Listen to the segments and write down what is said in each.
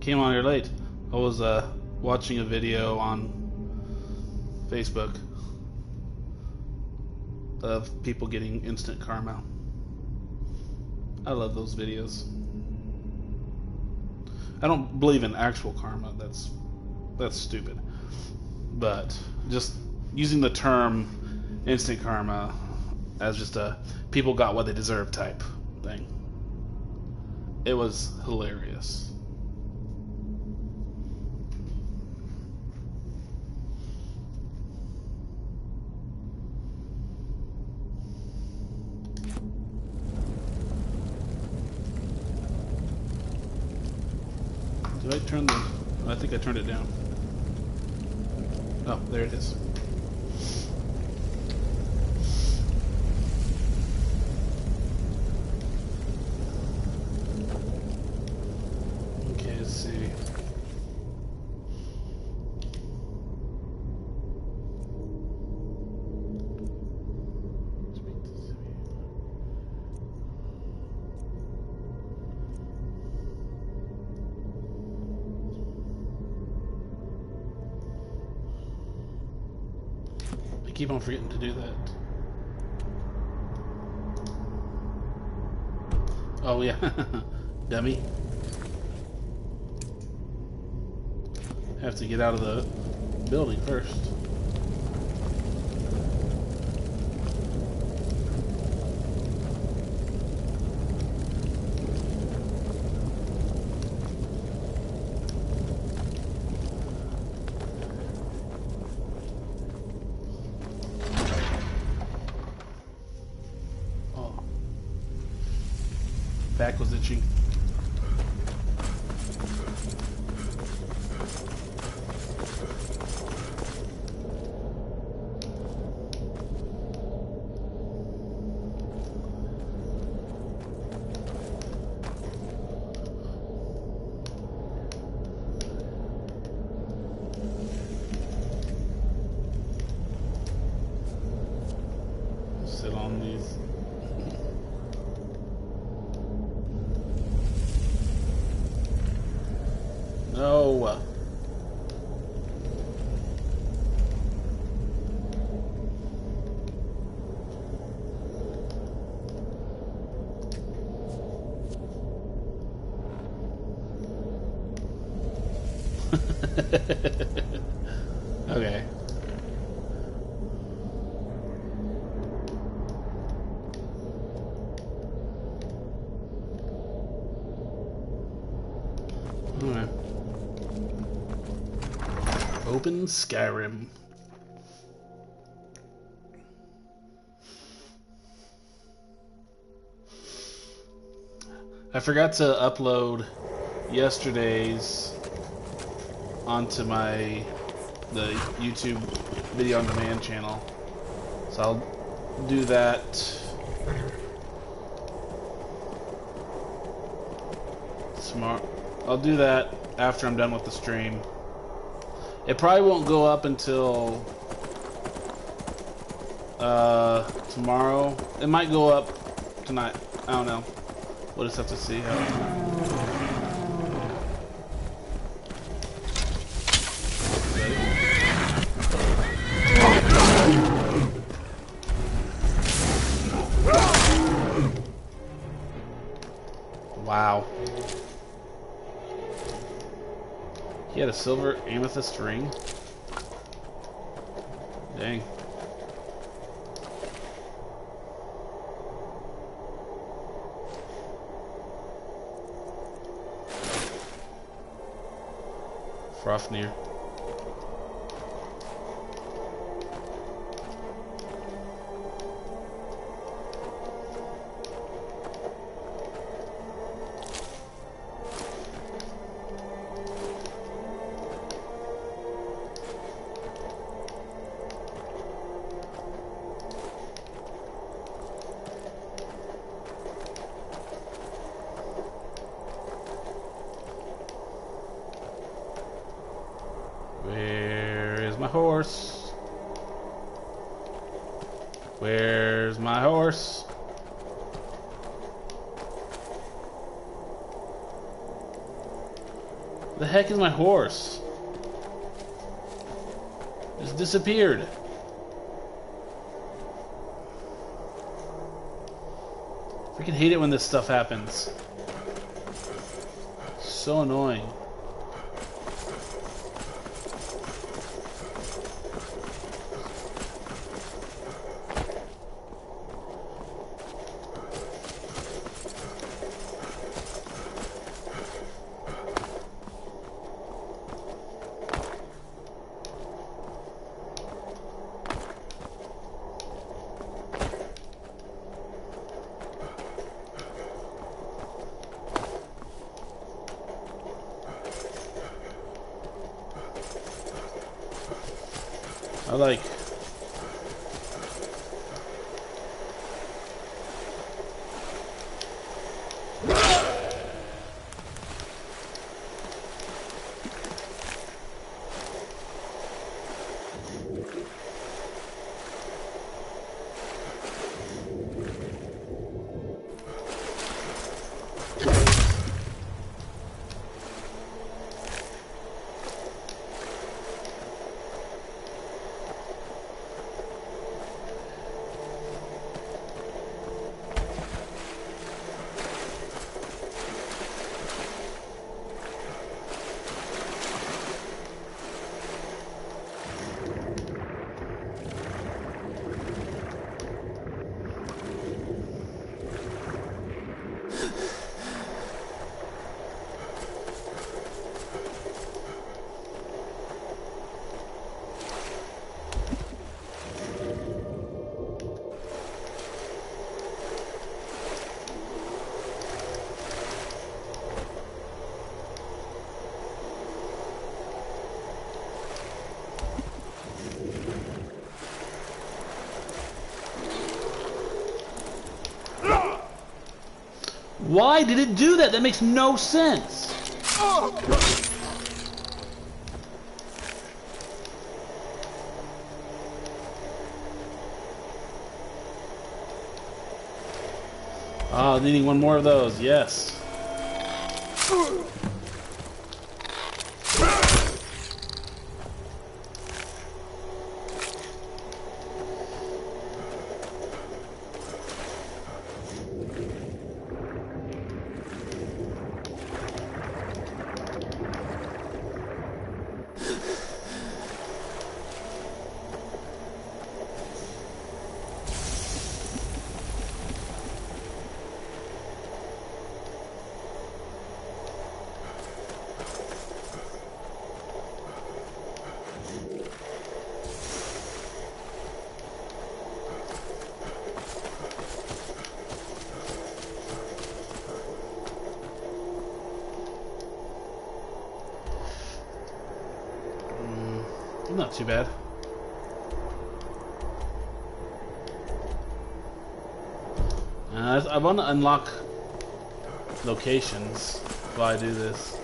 came on here late. I was watching a video on Facebook of people getting instant karma. I love those videos. I don't believe in actual karma. That's stupid. But just using the term instant karma as just a people got what they deserve type thing. It was hilarious. Did I turn the... I think I turned it down. Oh, there it is. Okay, let's see. I keep on forgetting to do that. Oh yeah, dummy. Have to get out of the building first. Back was itching. Sit on these. No. Okay. All right. Open Skyrim. I forgot to upload yesterday's onto the YouTube video on demand channel. So I'll do that tomorrow. I'll do that after I'm done with the stream. It probably won't go up until tomorrow. It might go up tonight. I don't know. We'll just have to see how. Wow. He had a silver amethyst ring. Dang. Frofnir. My horse. Where's my horse? The heck is my horse? Just disappeared. Freaking hate it when this stuff happens. So annoying. I like... Why did it do that? That makes no sense. Ah, needing one more of those, yes. Not too bad. I want to unlock locations while I do this.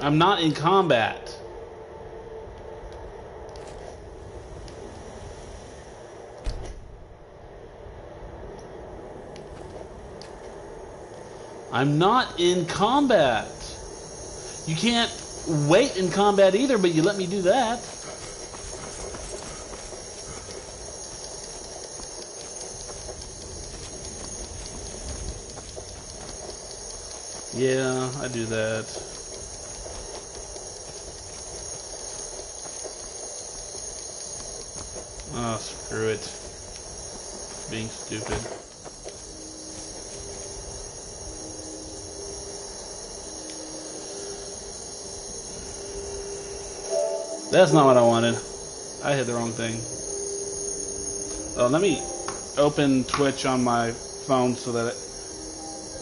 I'm not in combat. I'm not in combat. You can't wait in combat either, but you let me do that. Yeah, I do that. Oh, screw it. Being stupid. That's not what I wanted. I hit the wrong thing. Let me open Twitch on my phone so that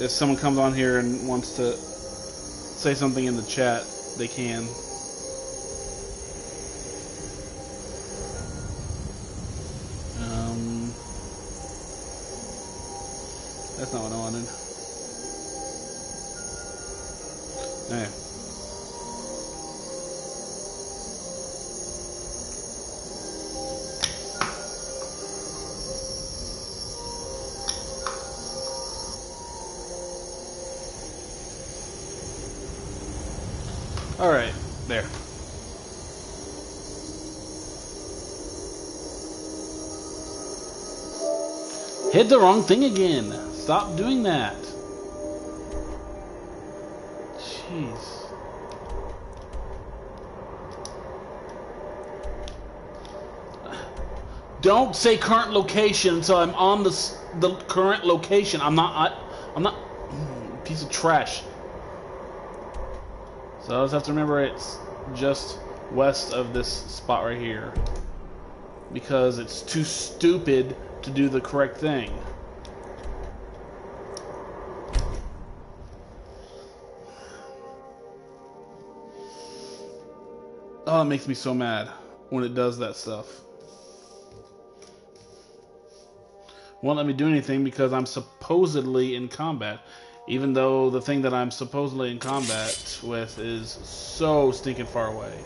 if someone comes on here and wants to say something in the chat, they can. That's not what I wanted. Okay. All right, there. Hit the wrong thing again. Stop doing that. Jeez. Don't say current location until I'm on the current location. I'm not piece of trash. So I just have to remember it's just west of this spot right here. Because it's too stupid to do the correct thing. Oh, it makes me so mad when it does that stuff. Won't let me do anything because I'm supposedly in combat. Even though the thing that I'm supposedly in combat with is so stinking far away.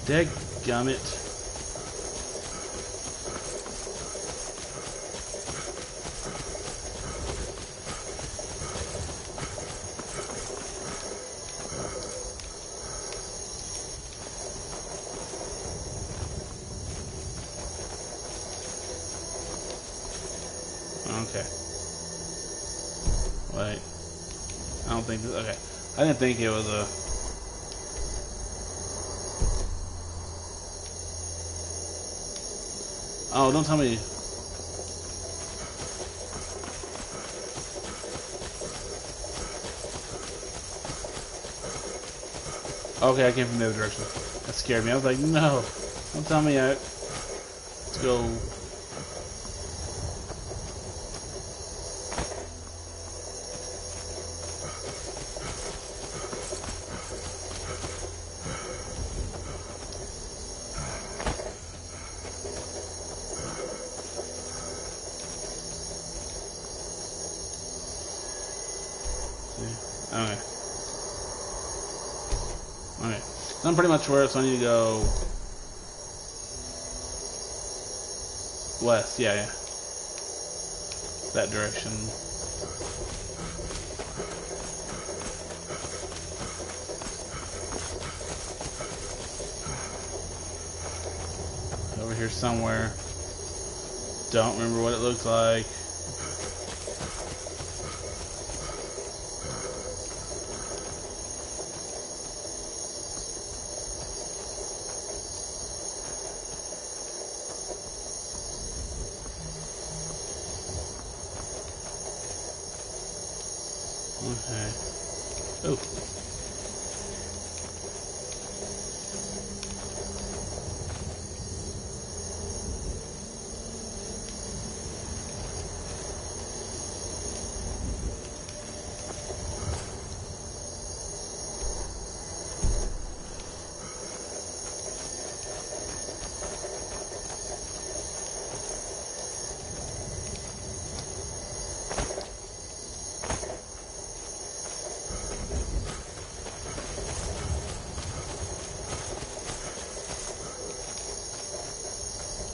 Dadgummit. Okay. Wait. I don't think this, okay. I didn't think it was a... Oh, don't tell me. Okay, I came from the other direction. That scared me. I was like, no. Don't tell me I... Let's go... Okay. Okay. So I'm pretty much where, so I need to go west. Yeah, yeah. That direction. Over here somewhere. Don't remember what it looks like. Okay. Oh.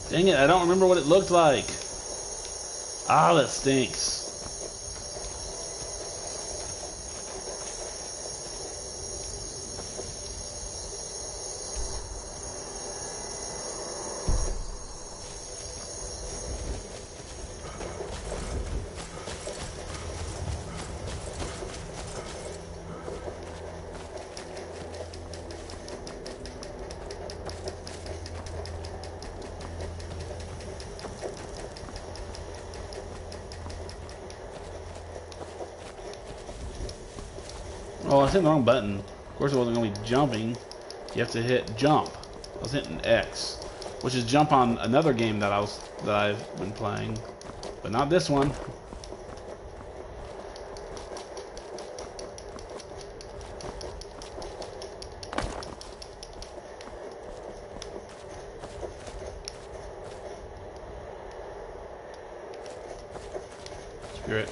Dang it, I don't remember what it looked like. Ah, that stinks. Oh, I was hitting the wrong button. Of course, it wasn't going to be jumping. You have to hit jump. I was hitting X, which is jump on another game that I've been playing, but not this one. Spirit.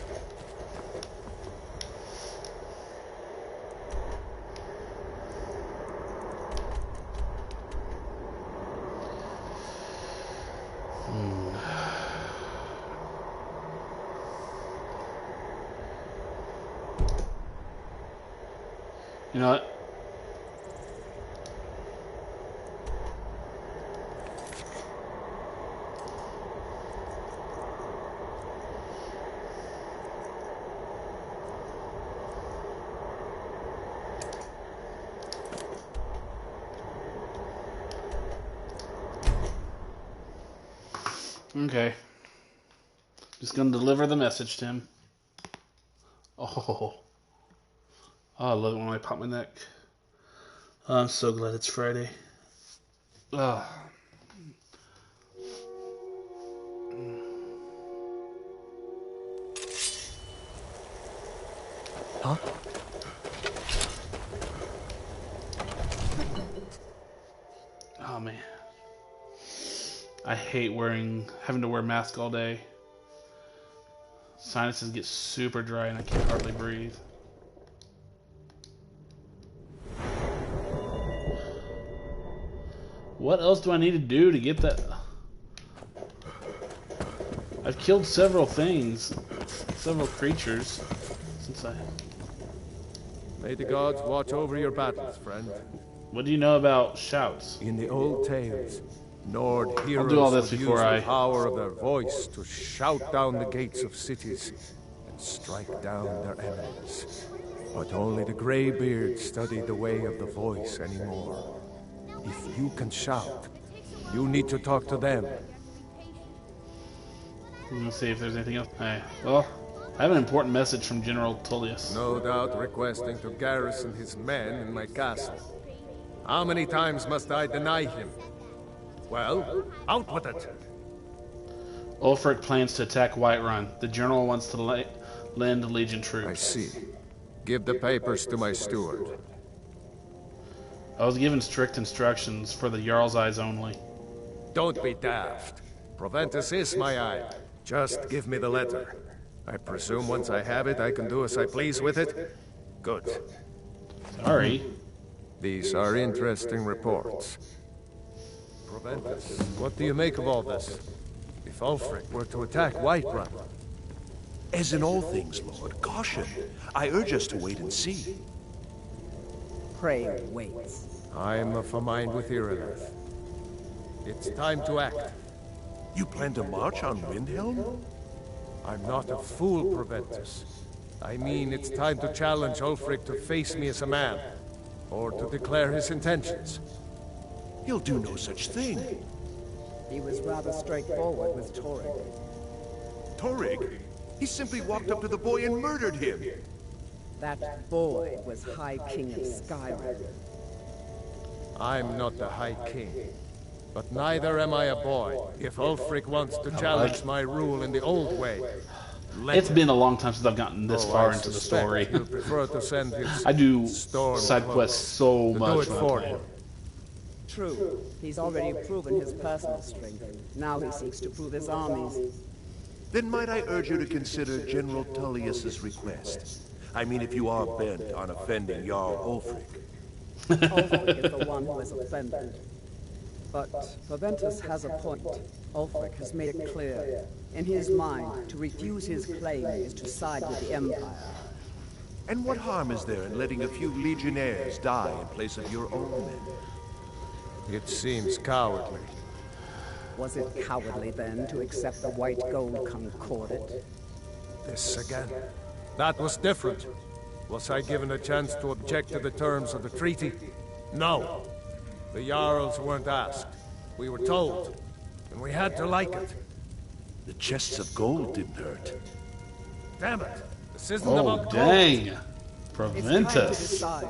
You know what? Okay. Just gonna deliver the message to him. Oh, I love it when I pop my neck. Oh, I'm so glad it's Friday. Oh. Huh? Oh man. I hate having to wear a mask all day. Sinuses get super dry and I can hardly breathe. What else do I need to do to get that? I've killed several things, several creatures since I... May the gods watch over your battles, friend. What do you know about shouts? In the old tales, Nord heroes do all this would before use the power of their voice to shout down the gates of cities and strike down their enemies. But only the Greybeards study the way of the voice anymore. If you can shout, you need to talk to them. Let's see if there's anything else. Hey, well, I have an important message from General Tullius. No doubt requesting to garrison his men in my castle. How many times must I deny him? Well, out with it! Ulfric plans to attack Whiterun. The General wants to lend Legion troops. I see. Give the papers to my steward. I was given strict instructions for the Jarl's eyes only. Don't be daft. Proventus is my eye. Just give me the letter. I presume once I have it, I can do as I please with it? Good. Sorry. These are interesting reports. Proventus, what do you make of all this? If Ulfric were to attack Whiterun? As in all things, Lord, caution. I urge us to wait and see. Pray waits. I'm of a mind with Irileth. It's time to act. You plan to march on Windhelm? I'm not a fool, Proventus. I mean, it's time to challenge Ulfric to face me as a man, or to declare his intentions. He'll do no such thing. He was rather straightforward with Torrig. Torrig? He simply walked up to the boy and murdered him. That boy was High King of Skyrim. I'm not the High King. But neither am I a boy. If Ulfric wants to challenge my rule in the old way, It's been a long time since I've gotten this far into the story. He'll prefer to send his I do storm side quests so to much. do it when I for play. him. True. He's already proven his personal strength. Now he seeks to prove his armies. Then might I urge you to consider General Tullius's request? I mean, if you are bent on offending Jarl Ulfric. Ulfric is the one who is offended. But Proventus has a point. Ulfric has made it clear. In his mind, to refuse his claim is to side with the Empire. And what harm is there in letting a few legionnaires die in place of your own men? It seems cowardly. Was it cowardly then to accept the white gold concordat? This again. That was different. Was I given a chance to object to the terms of the treaty? No. The Jarls weren't asked. We were told. And we had to like it. The chests of gold didn't hurt. Damn it! This isn't Oh, about gold. dang. Prevent It's time to us. decide.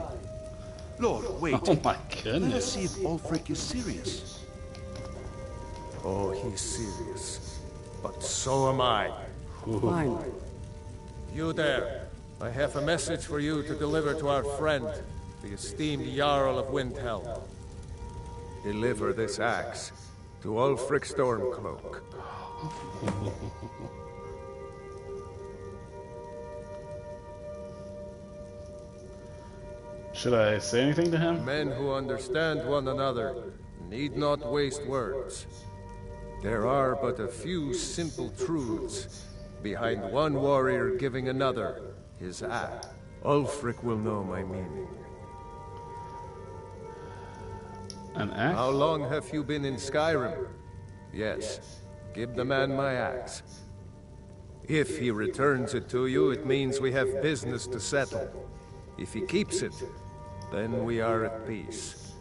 Lord, wait. Oh my Let us goodness. see if Ulfric is serious. Oh, he's serious. But so am I. Finally. You there. I have a message for you to deliver to our friend, the esteemed Jarl of Windhelm. Deliver this axe to Ulfric Stormcloak. Should I say anything to him? Men who understand one another need not waste words. There are but a few simple truths behind one warrior giving another his axe. Ulfric will know my meaning. An axe? How long have you been in Skyrim? Yes. Give the man my axe. If he returns it to you, it means we have business to settle. If he keeps it, then we are at peace.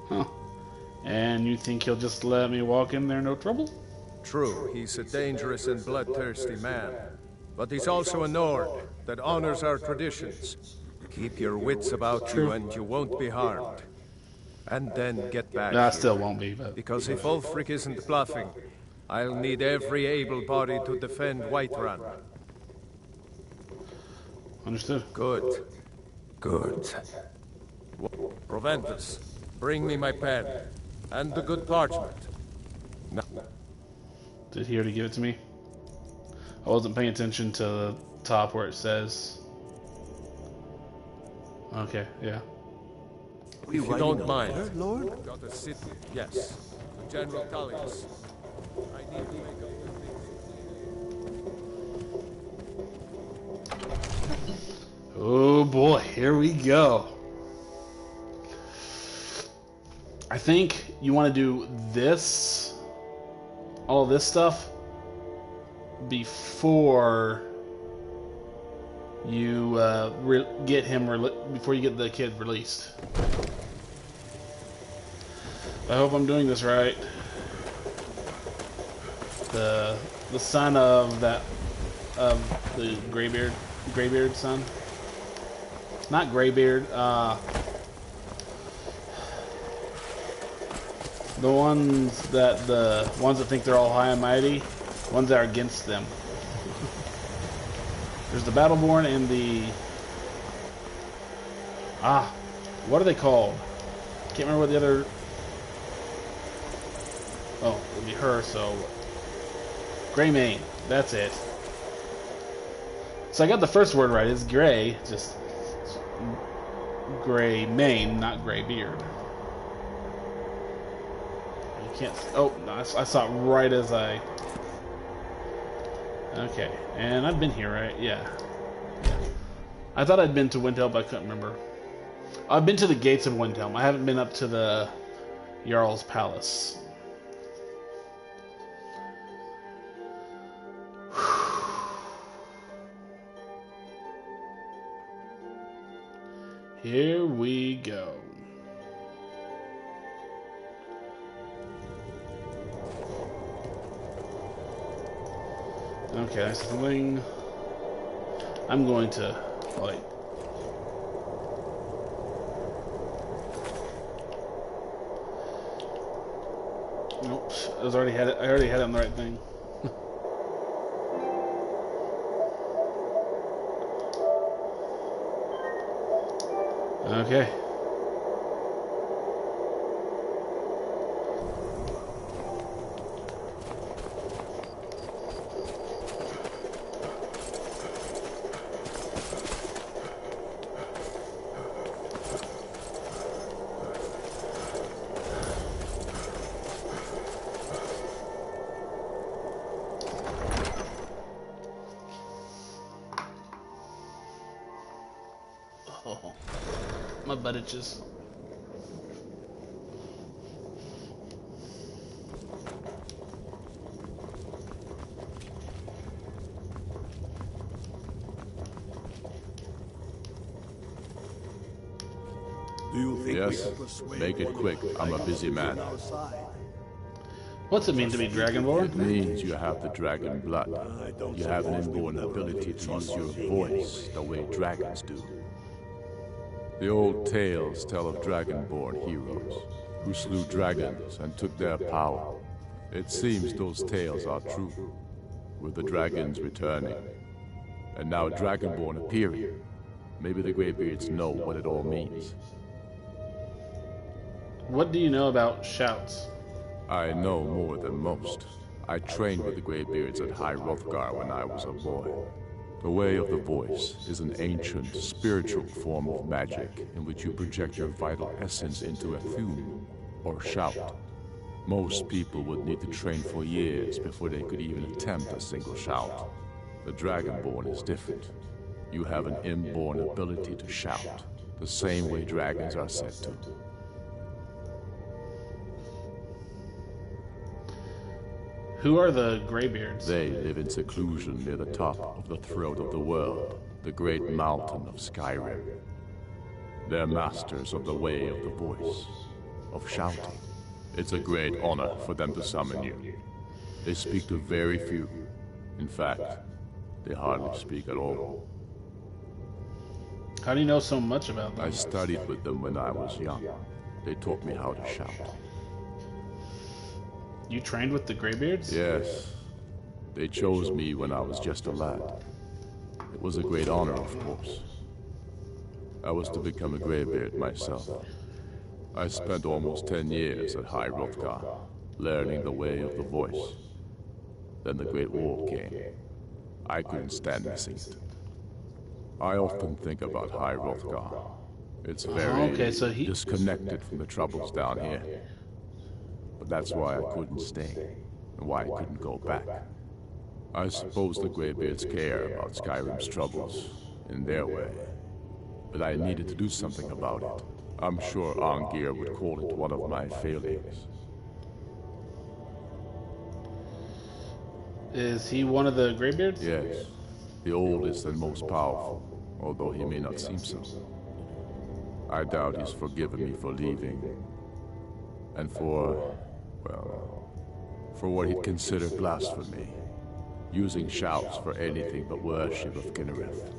Huh. And you think he'll just let me walk in there, no trouble? True, he's a dangerous and bloodthirsty man. But he's also a Nord that honors our traditions. Keep your wits about you and you won't be harmed. And then get back No, I here. still won't be, but... Because if Ulfric isn't bluffing, I'll need every able body to defend Whiterun. Understood. Good. Good. Proventus, bring me my pen. And the good parchment. No. Did he already give it to me? I wasn't paying attention to the top where it says... Okay, yeah. Are you If you writing don't a mind. letter, Lord? Got a city. Yes. To General Tullius. I need to make a... Oh boy, here we go. I think you want to do this, all of this stuff, before you get him, before you get the kid released. I hope I'm doing this right. The son of the Greybeard son. Not Greybeard. The ones that think they're all high and mighty, ones that are against them. There's the Battleborn and the what are they called? Can't remember what the other. Oh, it would be her. So Greymane. That's it. So I got the first word right. It's gray, just Greymane, not Greybeard. You can't. Oh, no, I saw it right as I. Okay, and I've been here, right? Yeah. I thought I'd been to Windhelm, but I couldn't remember. I've been to the gates of Windhelm. I haven't been up to the Jarl's Palace. Here we go. Okay, something I'm going to like. Nope, I already had it. I already had it on the right thing. Okay. Oh, my butt itches. Do you think we Yes, can persuade make it quick. I'm a busy man. our side? What's it mean to be Dragonborn? It means you have the dragon blood. You have an inborn ability to use your voice the way dragons do. The old tales tell of dragonborn heroes who slew dragons and took their power. It seems those tales are true, with the dragons returning, and now dragonborn appearing. Maybe the Greybeards know what it all means. What do you know about shouts? I know more than most. I trained with the Greybeards at High Hrothgar when I was a boy. The Way of the Voice is an ancient, spiritual form of magic in which you project your vital essence into a thum, or shout. Most people would need to train for years before they could even attempt a single shout. The Dragonborn is different. You have an inborn ability to shout, the same way dragons are said to. Who are the Greybeards? They live in seclusion near the top of the throat of the world, the great mountain of Skyrim. They're masters of the Way of the Voice, of shouting. It's a great honor for them to summon you. They speak to very few. In fact, they hardly speak at all. How do you know so much about them? I studied with them when I was young. They taught me how to shout. You trained with the Greybeards? Yes. They chose me when I was just a lad. It was a great honor, of course. I was to become a Greybeard myself. I spent almost 10 years at High Hrothgar, learning the Way of the Voice. Then the Great War came. I couldn't stand missing it. I often think about High Hrothgar. It's very disconnected from the troubles down here. But that's why I couldn't stay, and why I couldn't go back. I suppose the Greybeards care about Skyrim's troubles, in their way. But I needed to do something about it. I'm sure Arngir would call it one of my failings. Is he one of the Greybeards? Yes, the oldest and most powerful, although he may not seem so. I doubt he's forgiven me for leaving, and for what he'd consider blasphemy, using shouts for anything but worship of Kinnereth.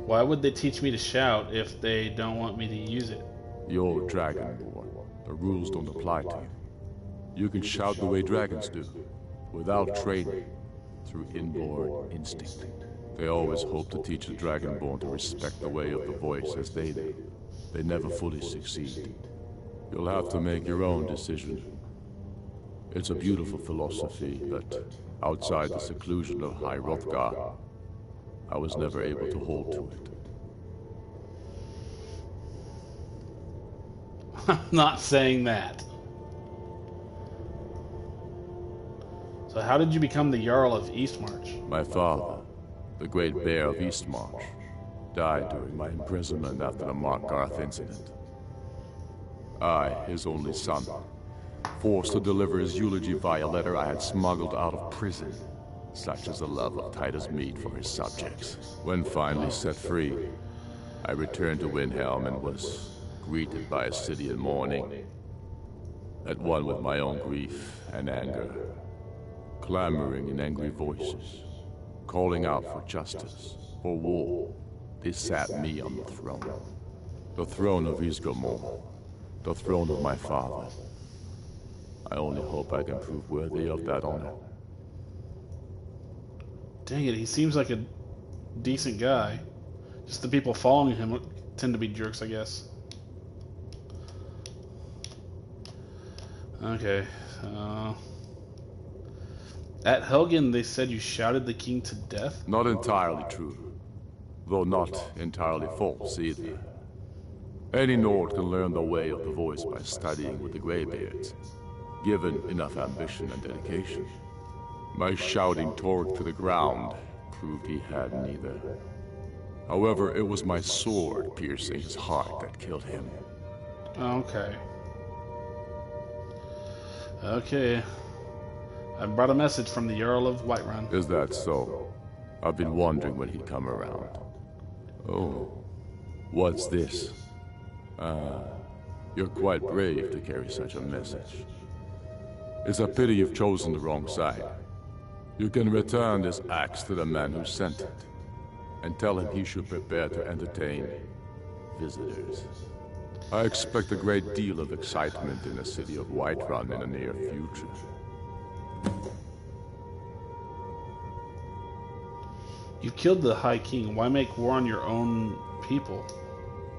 Why would they teach me to shout if they don't want me to use it? You're Dragonborn. The rules don't apply to you. You can shout the way dragons do, without training, through inborn instinct. They always hope to teach the Dragonborn to respect the Way of the Voice as they do. They never fully succeed. You'll have to make your own decision. It's a beautiful philosophy, but outside the seclusion of High Hrothgar, I was never able to hold to it. I'm not saying that. So how did you become the Jarl of Eastmarch? My father, the Great Bear of Eastmarch, died during my imprisonment after the Markarth incident. I, his only son, forced to deliver his eulogy via letter I had smuggled out of prison. Such is the love of Titus meat for his subjects. When finally set free, I returned to Windhelm and was greeted by a city in mourning, at one with my own grief and anger, clamoring in angry voices, calling out for justice, for war. They sat me on the throne of Ysgramor, the throne of my father. I only hope I can prove worthy of that honor. Dang it, he seems like a decent guy. Just the people following him tend to be jerks, I guess. Okay. At Helgen, they said you shouted the king to death? Not entirely true, though not entirely false either. Any Nord can learn the Way of the Voice by studying with the Greybeards, given enough ambition and dedication. My shouting Torg to the ground proved he had neither. However, it was my sword piercing his heart that killed him. Okay. Okay. I brought a message from the Jarl of Whiterun. Is that so? I've been wondering when he'd come around. Oh, what's this? You're quite brave to carry such a message. It's a pity you've chosen the wrong side. You can return this axe to the man who sent it, and tell him he should prepare to entertain visitors. I expect a great deal of excitement in the city of Whiterun in the near future. You killed the High King. Why make war on your own people?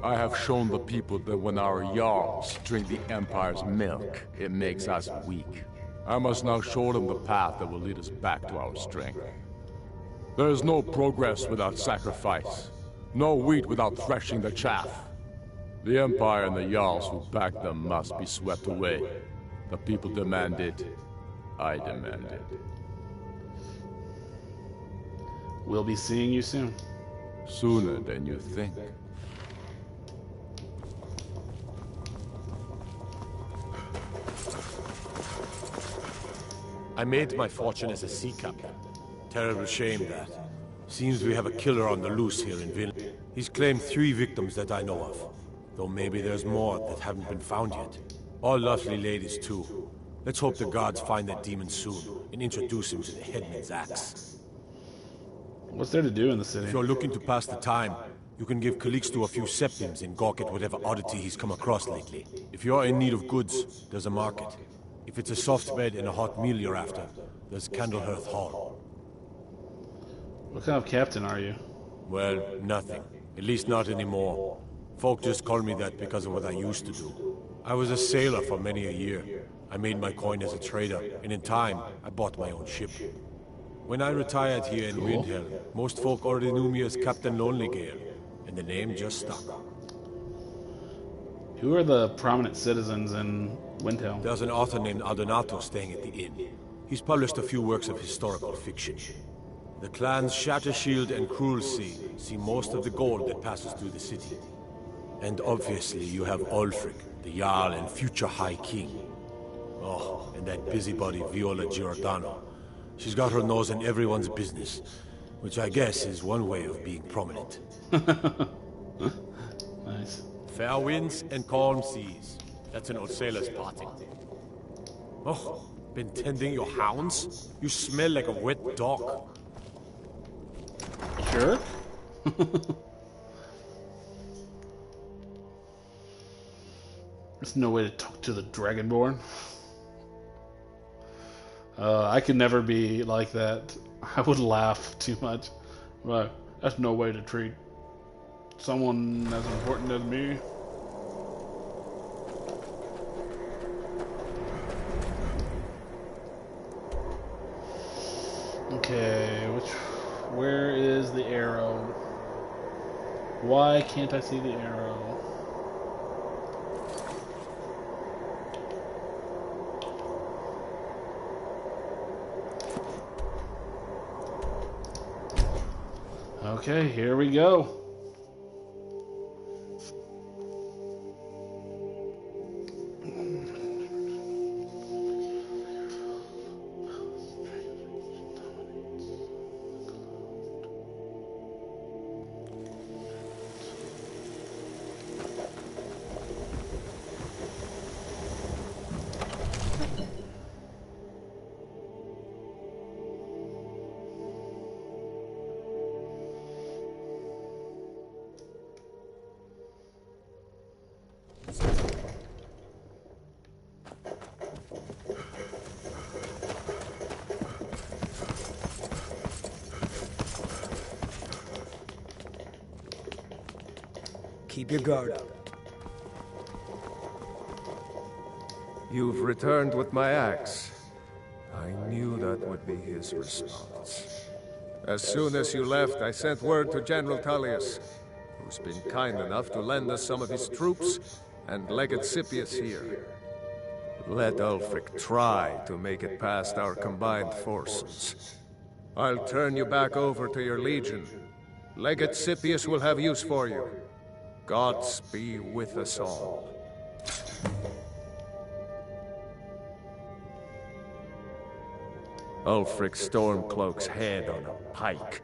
I have shown the people that when our Jarls drink the Empire's milk, it makes us weak. I must now show them the path that will lead us back to our strength. There is no progress without sacrifice. No wheat without threshing the chaff. The Empire and the Jarls who back them must be swept away. The people demand it. I demand it. We'll be seeing you soon. Sooner than you think. I made my fortune as a sea captain. Terrible shame that. Seems we have a killer on the loose here in Vilna. He's claimed 3 victims that I know of. Though maybe there's more that haven't been found yet. All lovely ladies too. Let's hope the gods find that demon soon and introduce him to the headman's axe. What's there to do in the city? If you're looking to pass the time, you can give Calixto a few septims and gawk at whatever oddity he's come across lately. If you're in need of goods, there's a market. If it's a soft bed and a hot meal you're after, there's Candlehearth Hall. What kind of captain are you? Well, nothing. At least not anymore. Folk just call me that because of what I used to do. I was a sailor for many a year. I made my coin as a trader, and in time, I bought my own ship. When I retired here in Windhelm, most folk already knew me as Captain Lonelygale, and the name just stuck. Who are the prominent citizens in Windhelm? There's an author named Aldonato staying at the inn. He's published a few works of historical fiction. The clans Shattershield and Cruelsea see most of the gold that passes through the city. And obviously you have Ulfric, the Jarl and future High King. Oh, and that busybody Viola Giordano. She's got her nose in everyone's business, which I guess is one way of being prominent. Nice. Fair winds and calm seas. That's an old sailor's parting. Oh, been tending your hounds? You smell like a wet dog. Sure. There's no way to talk to the Dragonborn. I could never be like that. I would laugh too much. But that's no way to treat someone as important as me. Okay, where is the arrow? Why can't I see the arrow? Okay, here we go. Keep your guard up. You've returned with my axe. I knew that would be his response. As soon as you left, I sent word to General Tullius, who's been kind enough to lend us some of his troops, and Legate Scipius here. Let Ulfric try to make it past our combined forces. I'll turn you back over to your legion. Legate Scipius will have use for you. Gods be with us all. Ulfric Stormcloak's head on a pike.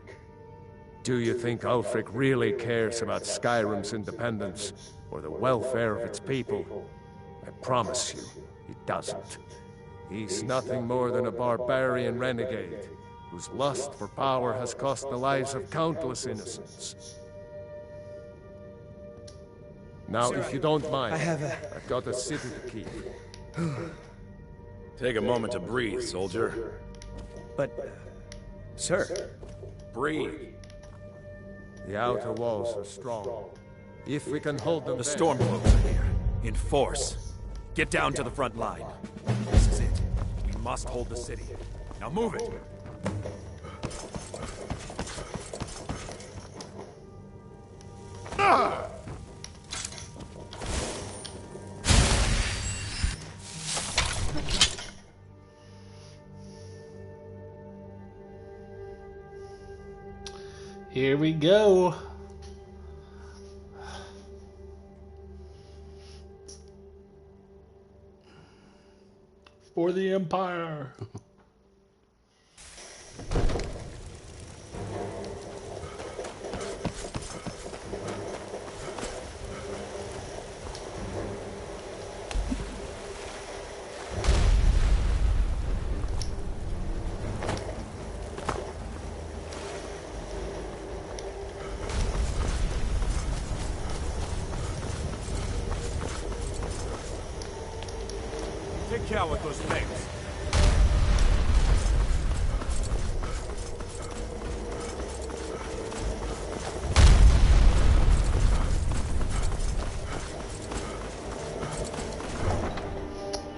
Do you think Ulfric really cares about Skyrim's independence or the welfare of its people? I promise you, he doesn't. He's nothing more than a barbarian renegade, whose lust for power has cost the lives of countless innocents. Now, if you don't mind, I've got a city to keep. Take a moment to breathe, soldier. But, sir, Breathe. The outer walls are strong. If we can hold them The there- Stormcloaks are here, in force. Get down to the front line. This is it. We must hold the city. Now move it! Here we go. For the Empire. Take care with those things.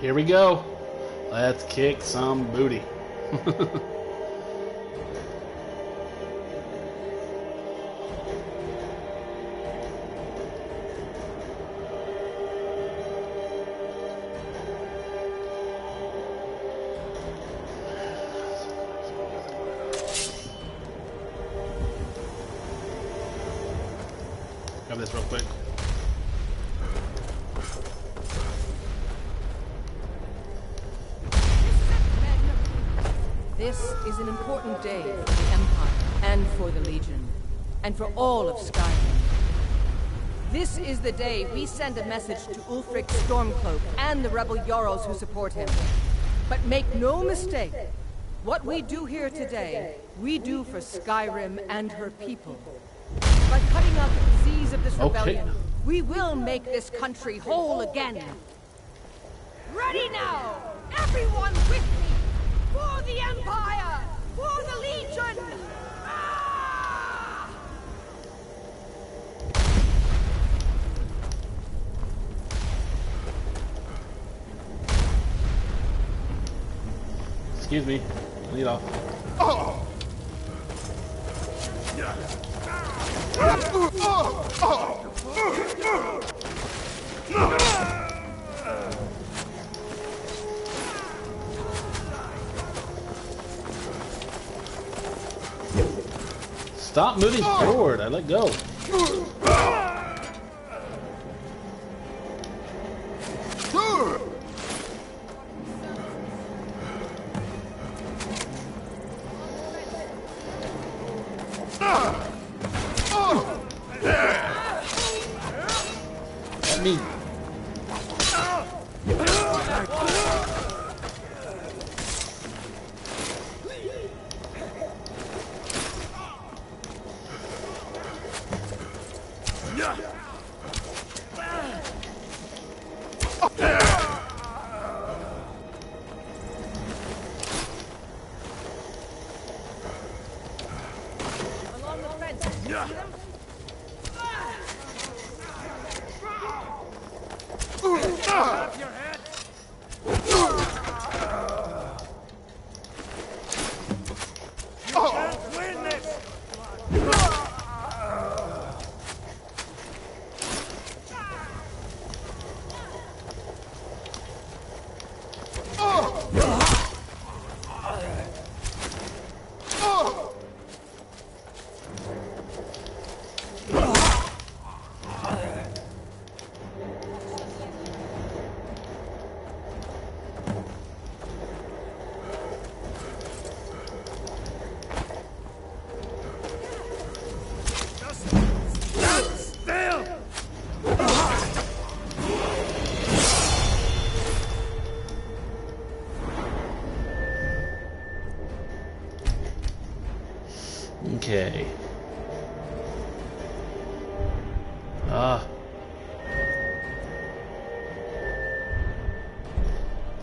Here we go. Let's kick some booty. Grab this real quick. This is an important day for the Empire, and for the Legion, and for all of Skyrim. This is the day we send a message to Ulfric Stormcloak and the rebel Jarls who support him. But make no mistake, what we do here today, we do for Skyrim and her people. By cutting out the disease of this rebellion, we will make this country whole again. Ready now! Everyone with me! For the Empire! For the Legion! Ah! Excuse me. Lead off. Stop moving forward. I let go. Let me. Along the fence. See them? Up your head! You can't win this! Okay. Ah.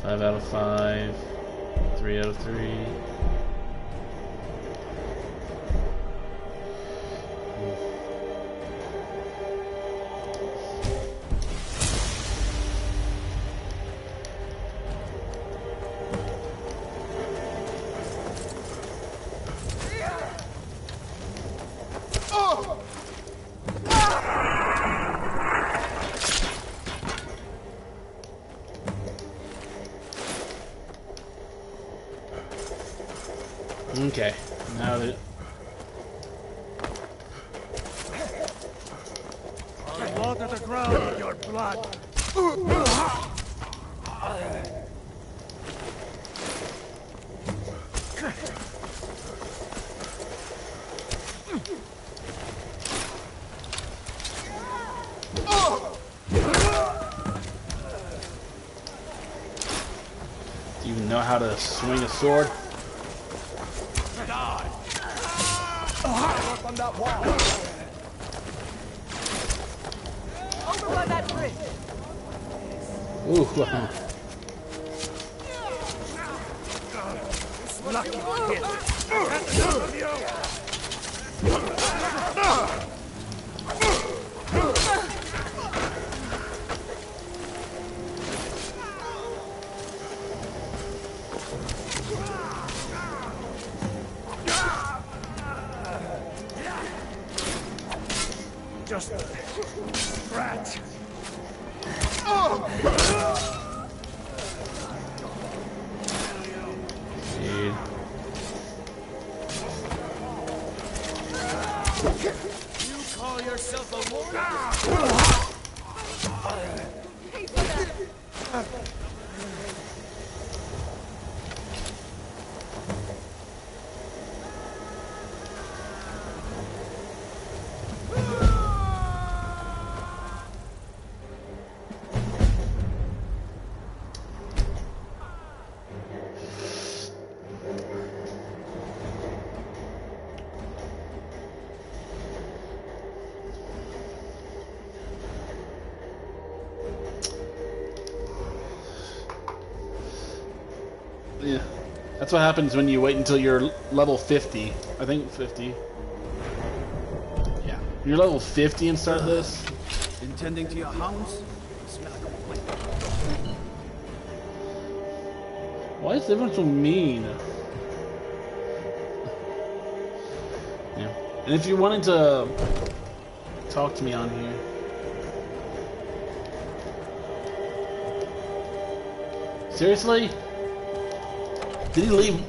5 out of 5. 3 out of 3. Okay, now that Water the ground with your blood. do you know how to swing a sword? Up on that wall. Over by that bridge. Ooh. Lucky hit. That's enough of you. Just rat. Dude. You call yourself a warrior? Yeah. That's what happens when you wait until you're level 50. I think 50. Yeah. You're level 50 and start this? Intending to your hounds? Smell like a white. Why is everyone so mean? Yeah. And if you're wanting to talk to me on here. Seriously? Did he leave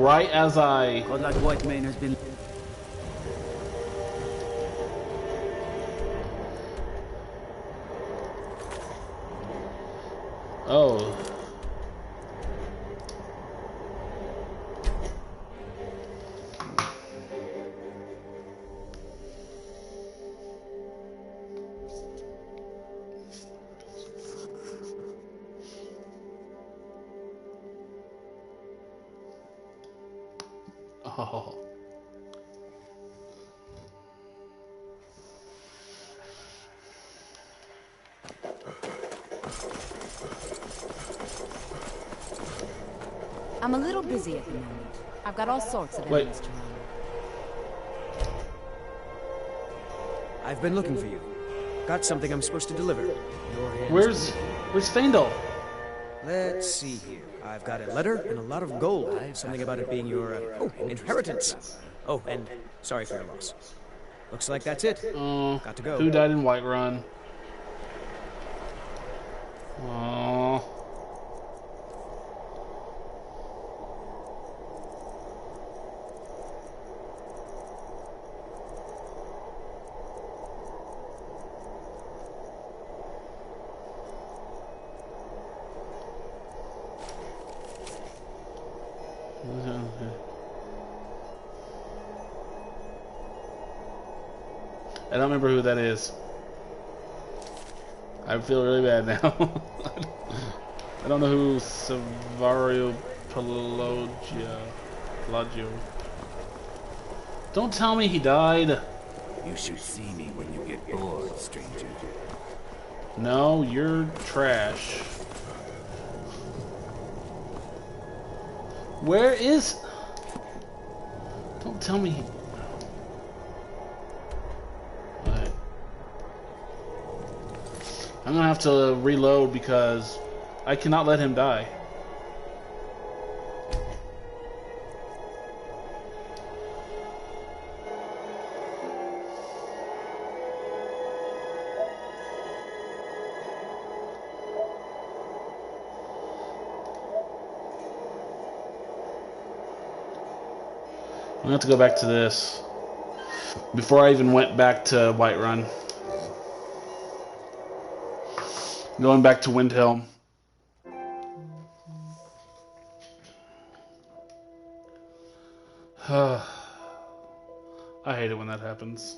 right as I... God, that white mane has been... Oh. Oh. I'm a little busy at the moment. I've got all sorts of errands to run. I've been looking for you. Got something I'm supposed to deliver. Your hands Where's Faendal? Let's see here. I've got a letter and a lot of gold. Something about it being your, inheritance. Oh, and sorry for your loss. Looks like that's it. Got to go. Who died in Whiterun? Oh. I don't remember who that is. I feel really bad now. I don't know who Savario Pelagio. Don't tell me he died. You should see me when you get bored, stranger. No, you're trash. Where is... Don't tell me... Right. I'm gonna have to reload because I cannot let him die. I'm gonna have to go back to this before I even went back to Whiterun. Going back to Windhelm. I hate it when that happens.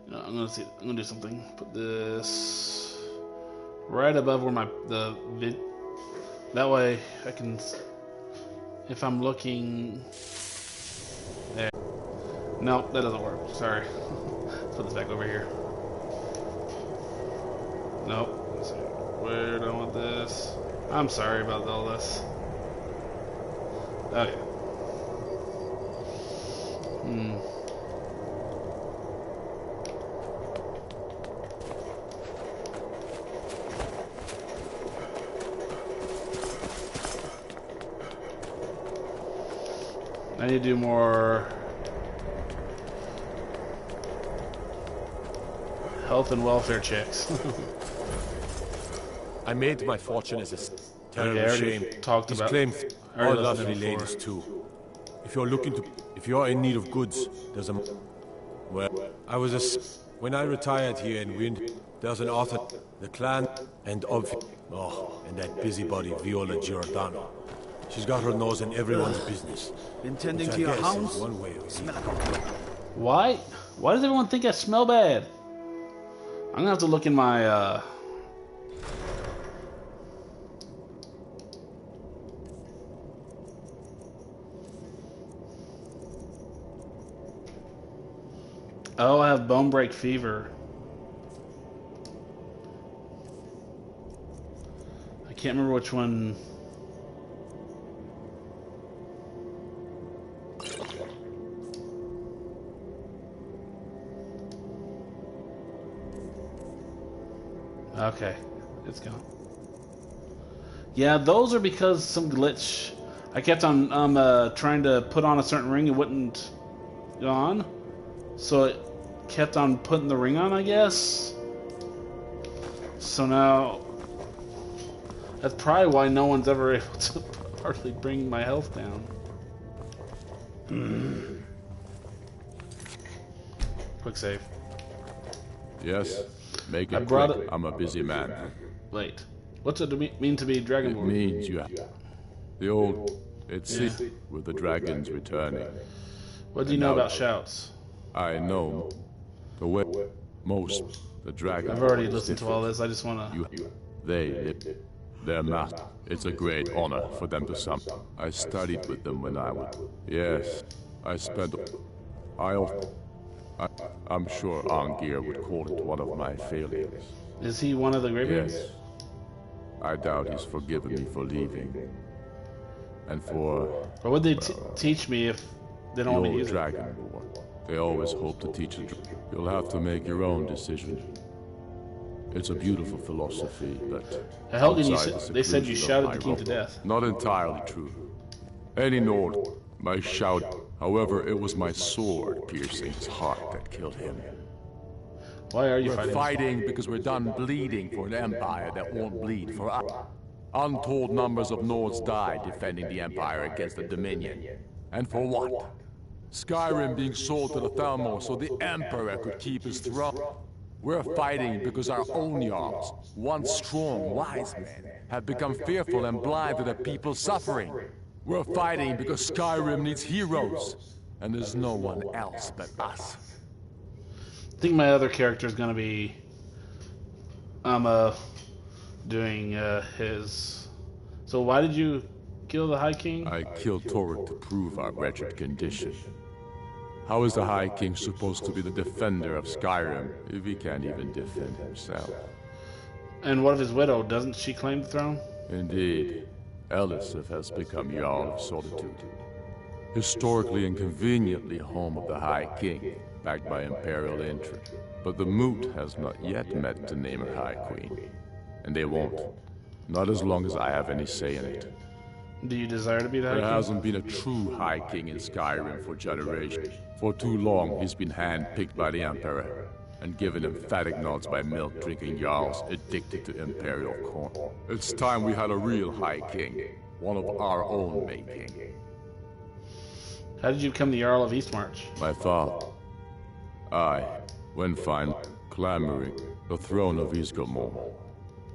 No, I'm gonna do something. Put this right above where the vid. That way I can, if I'm looking there. No, that doesn't work. Sorry. Let's put this back over here. Nope. Let's see. Where do I want this? I'm sorry about all this. Oh yeah. I need to do more health and welfare checks. I made my fortune as a terrible Okay, I already shame. talked He's about- claimed I already all listened to lovely him before. ladies too. If you're in need of goods, there's a... Well, when I retired here in Wind, there's an author, the clan, and that busybody Viola Giordano. She's got her nose in everyone's business. Been tending Which to I your guess hounds? is one way of Smell Why? Why does everyone think I smell bad? I'm gonna have to look in my Oh, I have bone break fever. I can't remember which one. Okay, it's gone. Yeah, those are because some glitch. I kept on trying to put on a certain ring, it wouldn't go on. So it kept on putting the ring on, I guess. So now that's probably why no one's ever able to hardly bring my health down. Quick save. Yes, make I it brought quick. it- I'm a busy man. Wait, what's it mean to be It Dragonborn? means you have the old. It's with the dragons returning. What do you know about shouts? I know the way most the dragons. I've already is listened to all this. I just want to. Their master. It's a great honor for them to summon. I studied with them when I was. Yes, I spent. I'm sure Angir would call it one of my failures. Is he one of the Greybeards? Yes. I doubt he's forgiven me for leaving. And for Or would they teach me if they the don't want me to old use it? dragon war. They always hope to teach you. You'll have to make your own decision. It's a beautiful philosophy, but Helgen, outside the they said you seclusion shouted of the king to Hyrule. death. Not entirely true. Any Nord, my shout. However, it was my sword piercing his heart that killed him. Why are you We're fighting? fighting because we're done bleeding for an empire that won't bleed for us. Untold numbers of Nords died defending the empire against the Dominion. And for what? Skyrim being sold to the Thermos so the emperor could keep his throne. We're fighting because our own Jarls, once strong, wise men, have become fearful and blind to the people's suffering. We're fighting because Skyrim needs heroes, and there's no one else but us. I think my other character is going to be doing his. So why did you kill the High King? I killed Toruk to prove our wretched condition. How is the High King supposed to be the defender of Skyrim if he can't even defend himself? And what of his widow? Doesn't she claim the throne? Indeed. Elisif has become Jarl of Solitude. Historically and conveniently home of the High King, backed by Imperial interest. But the Moot has not yet met to name her High Queen. And they won't. Not as long as I have any say in it. Do you desire to be the High King? There hasn't been a true High King in Skyrim for generations. For too long, he's been hand-picked by the Emperor, and given emphatic nods by milk-drinking Jarls addicted to Imperial corn. It's time we had a real High King, one of our own making. How did you become the Jarl of Eastmarch? My father. I, when fine, clamoring, the throne of Isgomor.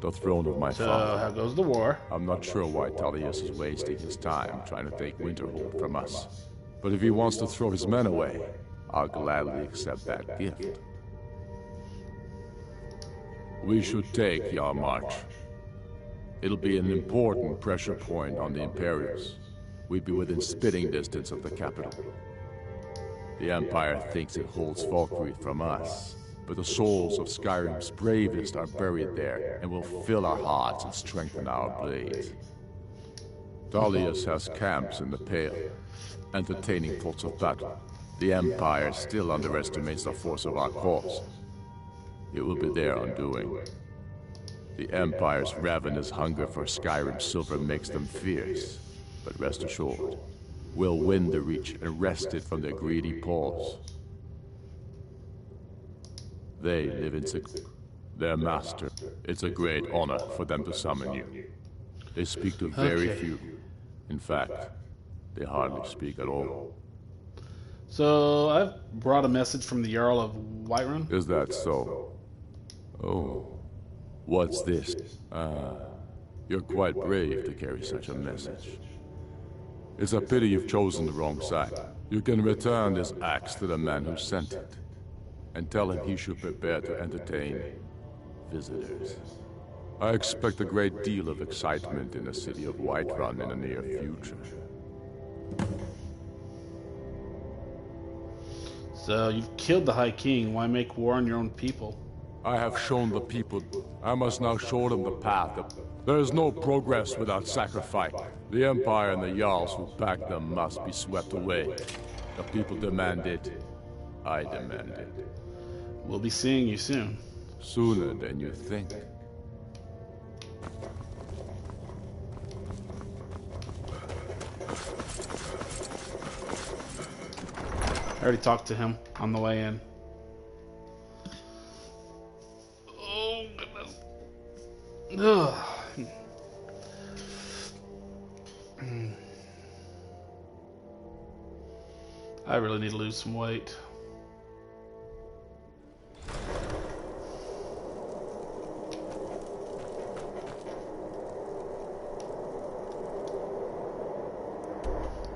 The throne of my father. So, how goes the war? I'm not sure why Tullius is wasting his time trying to take Winterhold from us. But if he wants to throw his men away, I'll gladly accept that gift. We should take Yarmarch. It'll be an important pressure point on the Imperials. We'd be within spitting distance of the capital. The Empire thinks it holds Valkyrie from us, but the souls of Skyrim's bravest are buried there and will fill our hearts and strengthen our blades. Tullius has camps in the Pale, entertaining thoughts of battle. The Empire still underestimates the force of our cause. It will be their undoing. The Empire's ravenous hunger for Skyrim silver makes them fierce, but rest assured, we'll win the Reach and wrest it from their greedy paws. They live in their master. It's a great honor for them to summon you. They speak to very few. In fact, they hardly speak at all. So, I've brought a message from the Jarl of Whiterun. Is that so? Oh. What's this? You're quite brave to carry such a message. It's a pity you've chosen the wrong side. You can return this axe to the man who sent it, and tell him he should prepare to entertain visitors. I expect a great deal of excitement in the city of Whiterun in the near future. So, you've killed the High King. Why make war on your own people? I have shown the people. I must now show them the path. There is no progress without sacrifice. The Empire and the Jarls who back them must be swept away. The people demand it. I demand it. We'll be seeing you soon. Sooner than you think. I already talked to him on the way in. Oh, goodness. Ugh. I really need to lose some weight.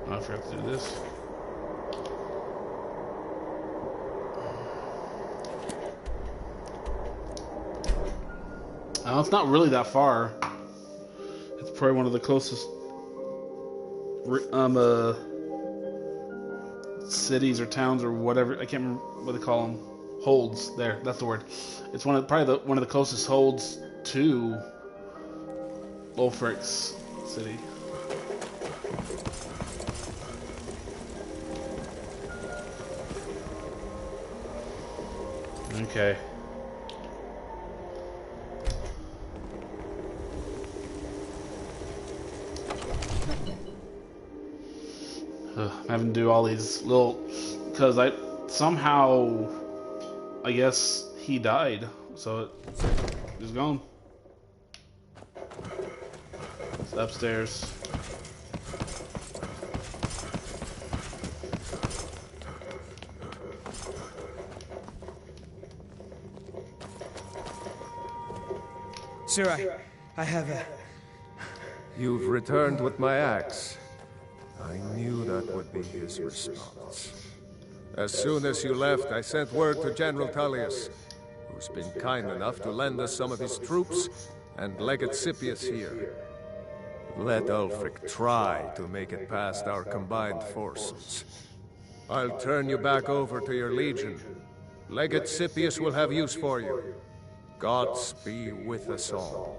I forgot to do this. It's not really that far. It's probably one of the closest cities or towns or whatever. I can't remember what they call them. Holds. There, that's the word. It's probably one of the closest holds to Ulfric's city. Okay. I'm having to do all these little, because I guess he died, so it's gone. It's upstairs. Sir, I have a... You've returned with my axe. I knew that would be his response. As soon as you left, I sent word to General Tullius, who's been kind enough to lend us some of his troops, and Legate Scipius here. Let Ulfric try to make it past our combined forces. I'll turn you back over to your legion. Legate Scipius will have use for you. Gods be with us all.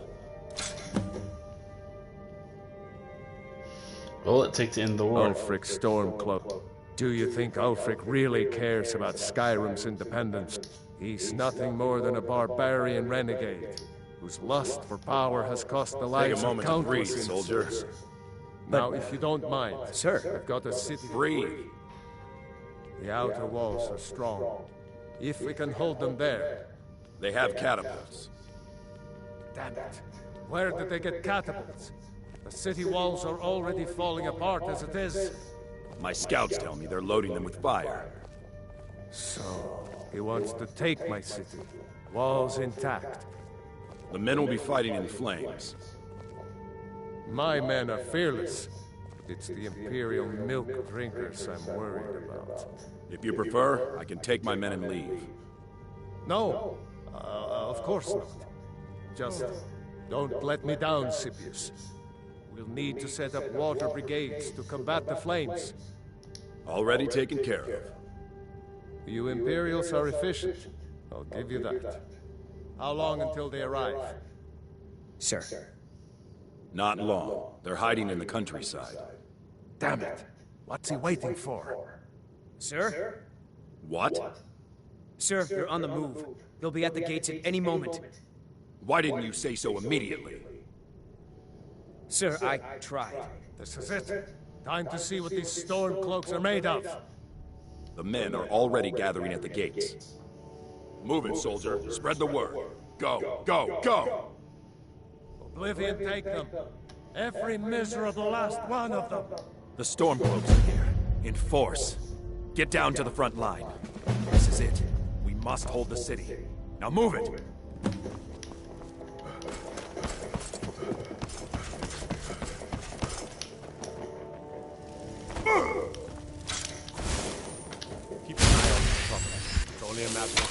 What will it take to end the war? Ulfric Stormcloak. Do you think Ulfric really cares about Skyrim's independence? He's nothing more than a barbarian renegade, whose lust for power has cost the lives of countless soldiers. Now, if you don't mind, Sir. I've got a city. Breathe. The outer walls are strong. If we can hold them there. They have catapults. Damn it. Where did they get catapults? The city walls are already falling apart as it is. My scouts tell me they're loading them with fire. So, he wants to take my city. Walls intact. The men will be fighting in flames. My men are fearless. It's the Imperial milk drinkers I'm worried about. If you prefer, I can take my men and leave. No, of course not. Just don't let me down, Scipius. We'll need to set up water brigades to combat the flames. Already taken care of. You Imperials are efficient. I'll give you that. How long until they arrive? Sir. Not long. They're hiding in the countryside. Damn it. What's he waiting for? Sir? What? Sir, they're on the move. They'll be at the gates at any moment. Why didn't you say so immediately? Sir, I tried. This is it. Time to see what these storm cloaks are made of. The men are already gathering at the gates. Move it, soldier. Spread the word. Go, go, go! Oblivion take them. Every miserable last one of them. The Stormcloaks are here. In force. Get down to the front line. This is it. We must hold the city. Now move it! Keep an eye on the trouble. It's only a matter of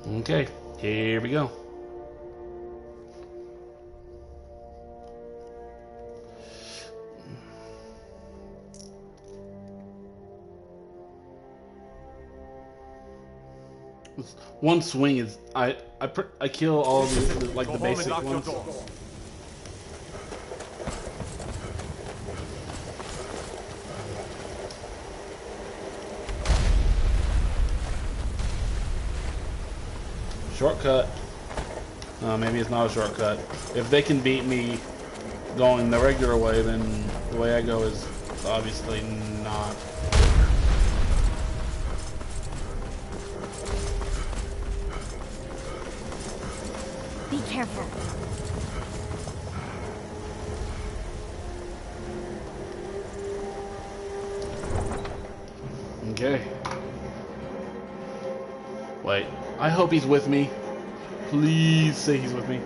time. Okay, here we go. One swing is I kill all of the like the basic ones. Shortcut. Maybe it's not a shortcut. If they can beat me going the regular way, then the way I go is obviously not. Be careful. Okay. Wait. I hope he's with me. Please say he's with me.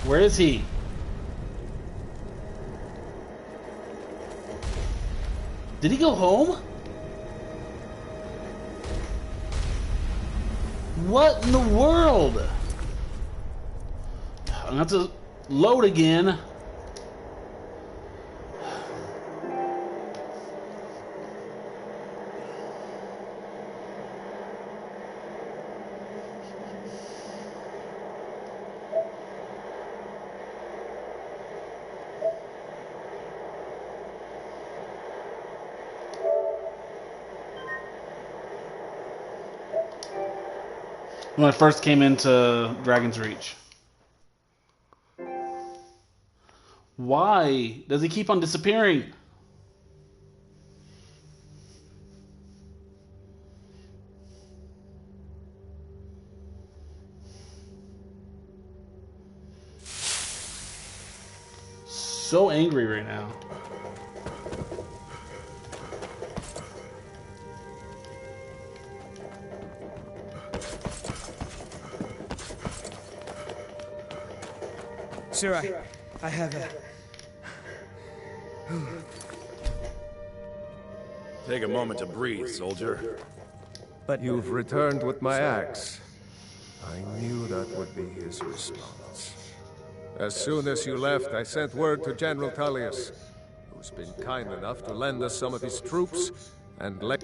Where is he? Did he go home? What in the world? I'm gonna have to load again. When I first came into Dragon's Reach. Why does he keep on disappearing? so angry right now. Sir, I have a... Take a moment to breathe, soldier. But you've returned with my axe. I knew that would be his response. As soon as you left, I sent word to General Tullius, who's been kind enough to lend us some of his troops, and let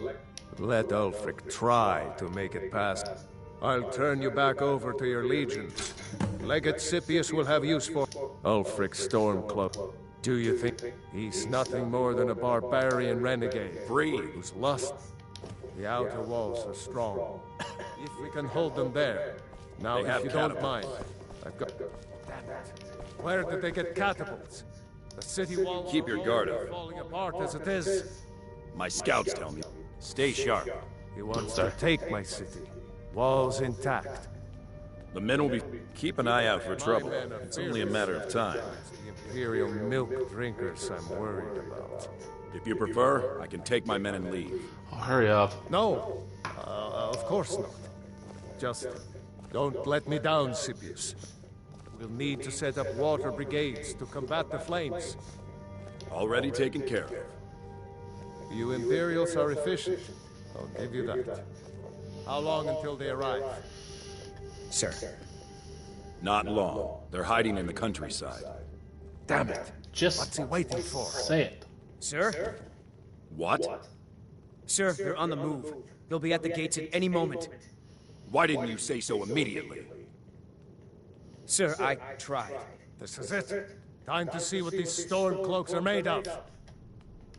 Ulfric try to make it past. I'll turn you back over to your legions. Legate Scipius will have use for Ulfric Stormcloak. Do you think he's nothing more than a barbarian renegade? Breathe. Who's lost? The outer walls are strong. If we can hold them there. Now, if you don't mind, I've got... Damn it. Where did they get catapults? The city walls... Keep your guard up. Falling apart as it is. My scouts tell me. Stay sharp. He wants to take my city. Walls intact. The men will be... Keep an eye out for trouble. It's only a matter of time. It's the Imperial milk drinkers I'm worried about. If you prefer, I can take my men and leave. Oh, hurry up. No, of course not. Just don't let me down, Scipius. We'll need to set up water brigades to combat the flames. Already taken care of. You Imperials are efficient. I'll give you that. How long until they arrive? Sir. Not long. They're hiding in the countryside. Damn it. Just What's he waiting for? say it. Sir? What? Sir, they're on the move. They'll be at the gates at any moment. Why didn't you say so immediately? Sir, I tried. This is it. Time to see what these storm cloaks are made of.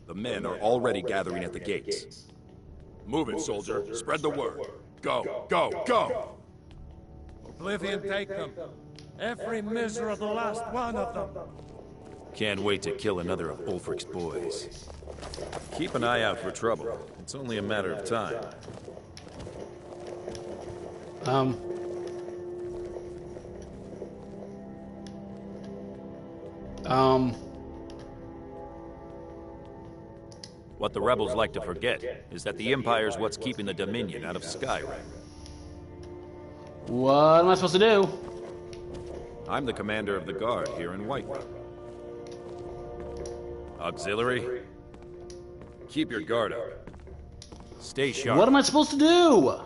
The men are already gathering at the gates. Move it, soldier. Spread the word. Go, go, go! Oblivion take them. Every miserable last one of them. Can't wait to kill another of Ulfric's boys. Keep an eye out for trouble. It's only a matter of time. What the rebels like to forget is that the Empire's what's keeping the Dominion out of Skyrim. What am I supposed to do? I'm the commander of the guard here in Whiterun. Auxiliary, keep your guard up. Stay sharp. What am I supposed to do?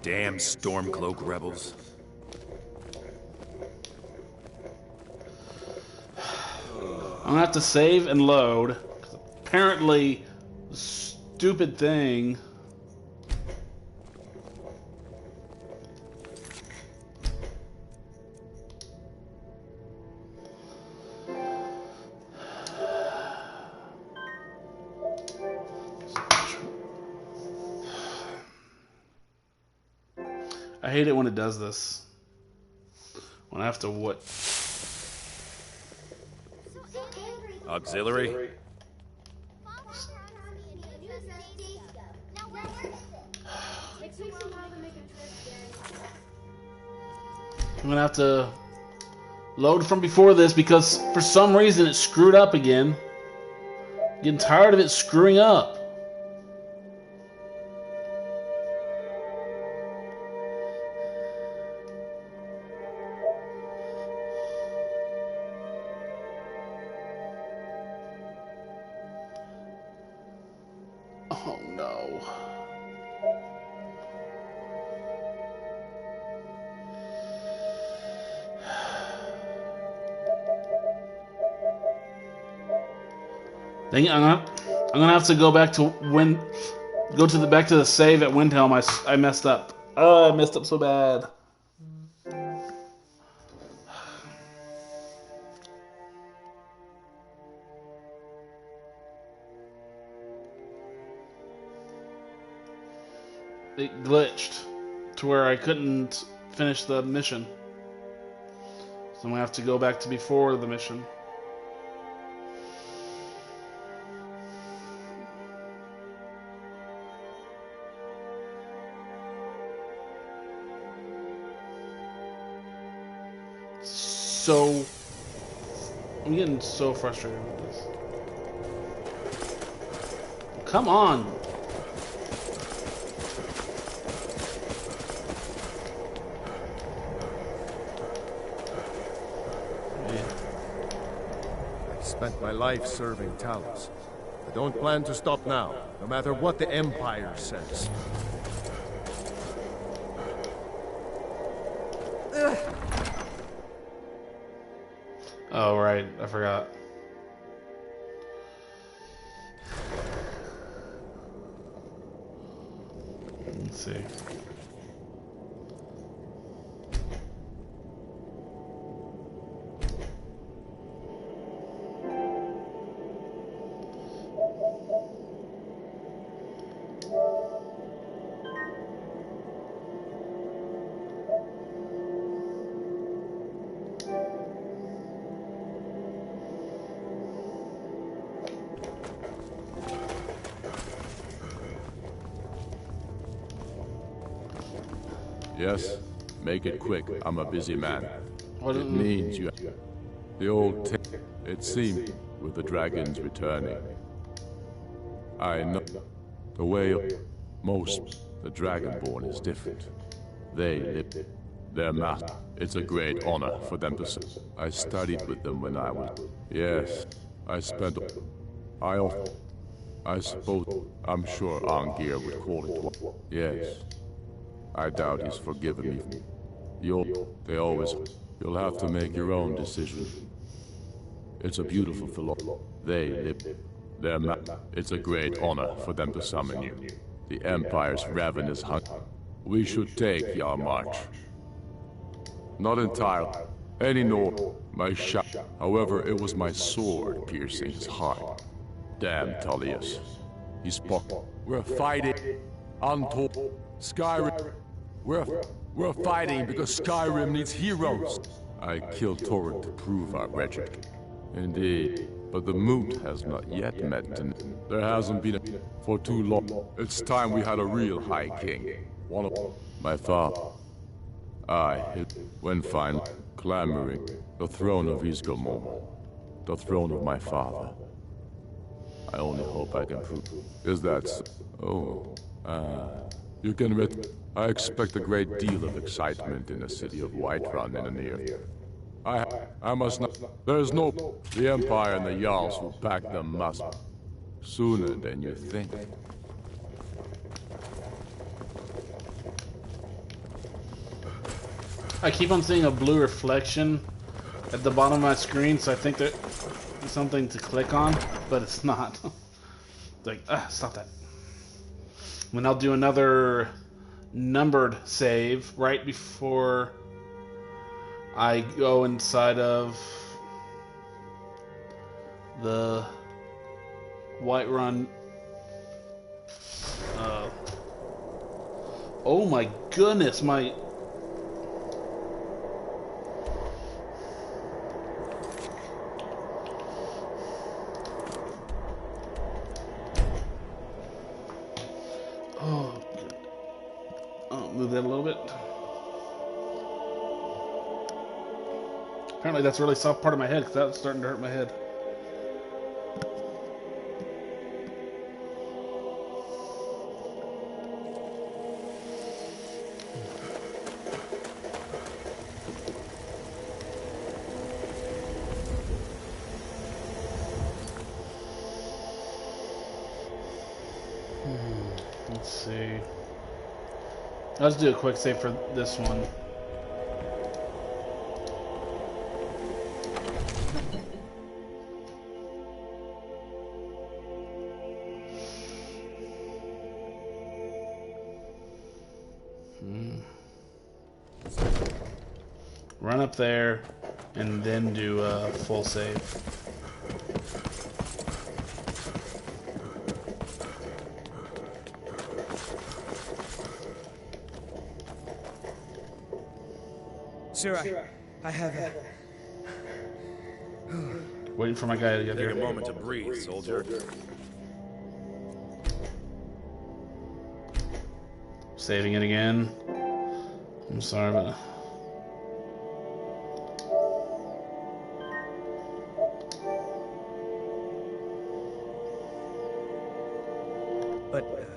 Damn Stormcloak rebels. I'm gonna have to save and load. 'Cause apparently, the stupid thing. I hate it when it does this. When I have to what? Auxiliary, I'm gonna have to load from before this because for some reason it screwed up again. Getting tired of it screwing up. Oh no. Dang it, I'm gonna have to go back to back to the save at Windhelm. I messed up. Oh, I messed up so bad. It glitched to where I couldn't finish the mission. So I'm gonna have to go back to before the mission. I'm getting so frustrated with this. Come on! I spent my life serving Talos. I don't plan to stop now, no matter what the Empire says. Oh, right. I forgot. Let's see. Yes? Make it quick. I'm a busy man. What It means you... The old tale, it seemed, with the dragons returning. I know the way of most, the Dragonborn is different. They live their master. It's a great honor for them to serve. I studied with them when I was... Yes, I spent... I suppose... I'm sure Angir would call it... Yes. I doubt he's forgiven me. They always... You'll have to make your own decision. It's a beautiful philosophy. They live their It's a great honor for them to summon you. The Empire's ravenous hunt. We should take our march. Not entirely. Any nor my shot. However, it was my sword piercing his heart. Damn Tullius. He spoke. We're fighting. Untold. Skyrim. We're fighting because Skyrim needs heroes. I killed Torrent to prove our wretched. Indeed, but the moot has not yet met, and there hasn't been for too long. It's time we had a real High King. One of my father. When finally clamoring, the throne of Isgomor, the throne of my father. I only hope I can prove. Is that so? You can read. I expect a great deal of excitement in the city of Whiterun in the near. I must not. There's no. The Empire and the Jarls who back them must. Sooner than you think. I keep on seeing a blue reflection at the bottom of my screen, so I think there's something to click on, but it's not. Like, stop that. And I'll do another numbered save right before I go inside of the Whiterun. Oh my goodness, my... Move that a little bit. Apparently that's a really soft part of my head because that's starting to hurt my head. Let's see. Let's do a quick save for this one. Run up there and then do a full save. Sir, I have a... Waiting for my guy to get Take here. a moment to breathe, soldier. Saving it again. I'm sorry, but... but,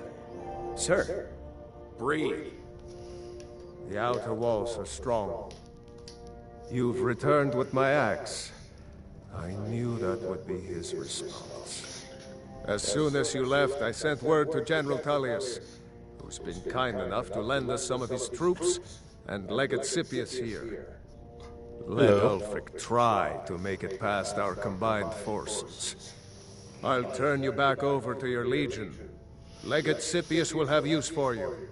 sir. Breathe. The outer walls are strong. You've returned with my axe. I knew that would be his response. As soon as you left, I sent word to General Tullius, who's been kind enough to lend us some of his troops, and Legate Scipius here. Let Ulfric try to make it past our combined forces. I'll turn you back over to your legion. Legate Scipius will have use for you.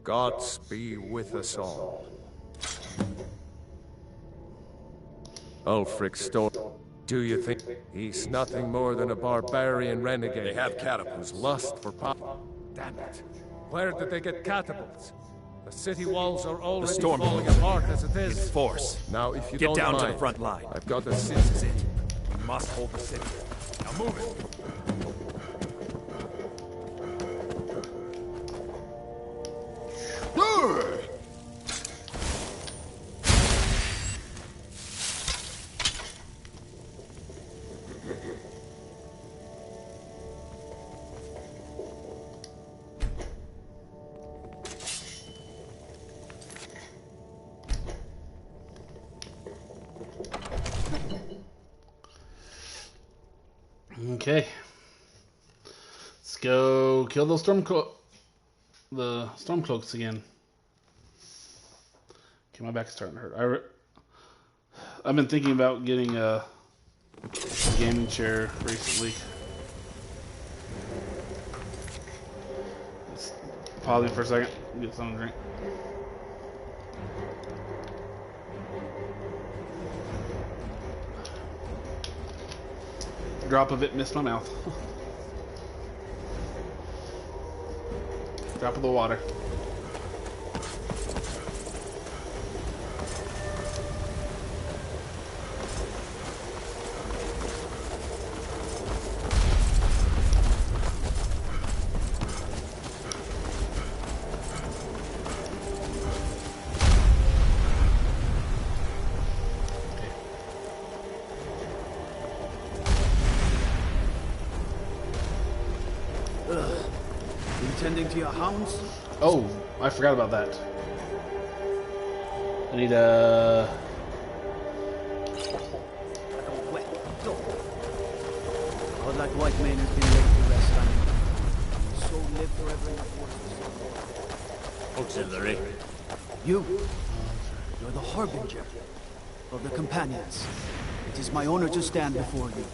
Gods be with us all. Ulfric Storm, do you think he's nothing more than a barbarian renegade? They have catapults. Whose lust for power. Damn it. Where did they get catapults? The city walls are already falling apart as it is. Force. Now, if you Get don't down mind, to the front line. I've got a This is it. We must hold the city. Now move it. Okay. Let's go kill those stormcloaks again. Okay, my back's starting to hurt. I've been thinking about getting a gaming chair recently. Let's pause it for a second. Get something to drink. Drop of it missed my mouth. Drop of the water. Tending to your hounds? Oh, I forgot about that. I need a... Godlike white man has been laid to rest on him. His soul live forever in the forest. Auxiliary. You're the harbinger of the companions. It is my honor to stand before you.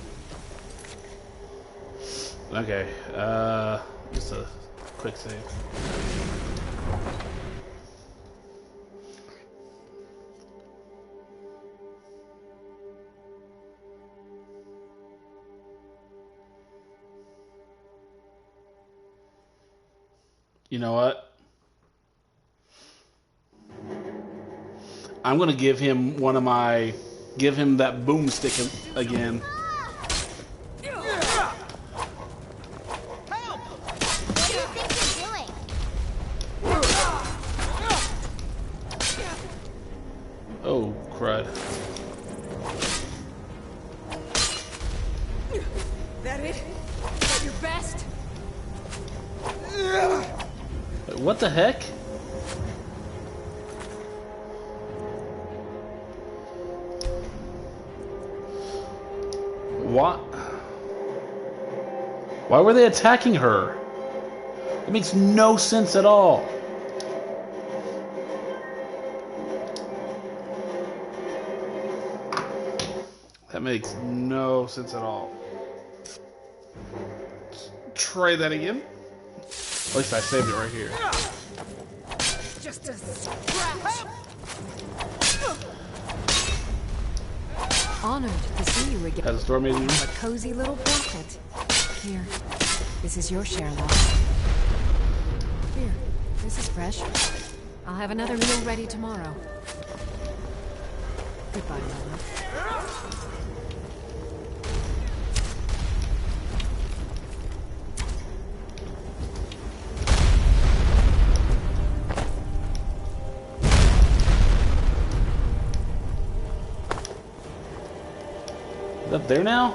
Okay, just a quick save. You know what? I'm gonna give him give him that boomstick again. Oh, crud. That it? That your best? Wait, what the heck? What? Why were they attacking her? It makes no sense at all. That makes no sense at all. Let's try that again. At least I saved it right here. Just a scratch. Honored to see you again. Has a store made in A cozy little prophet. Here, this is your share, love. Here, this is fresh. I'll have another meal ready tomorrow. Goodbye, my love. Is it up there now?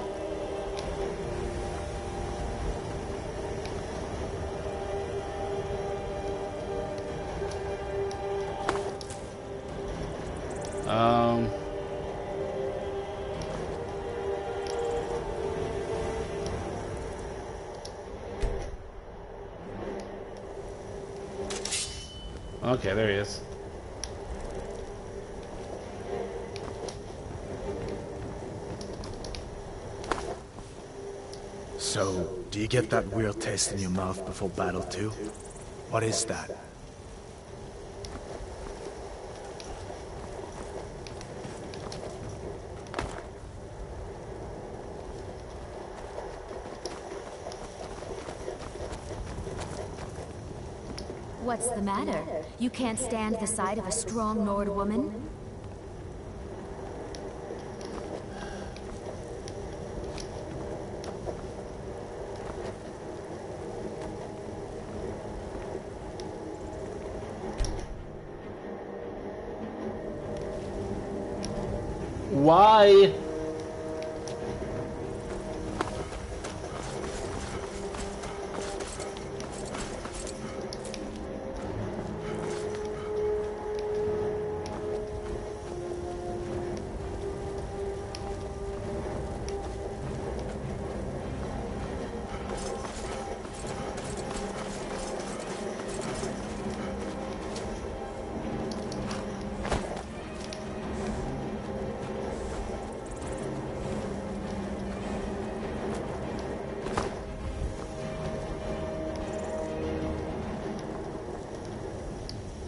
Okay, there he is. So, do you get that weird taste in your mouth before battle too? What is that? What's the matter? You can't stand the sight of a strong Nord woman? Why?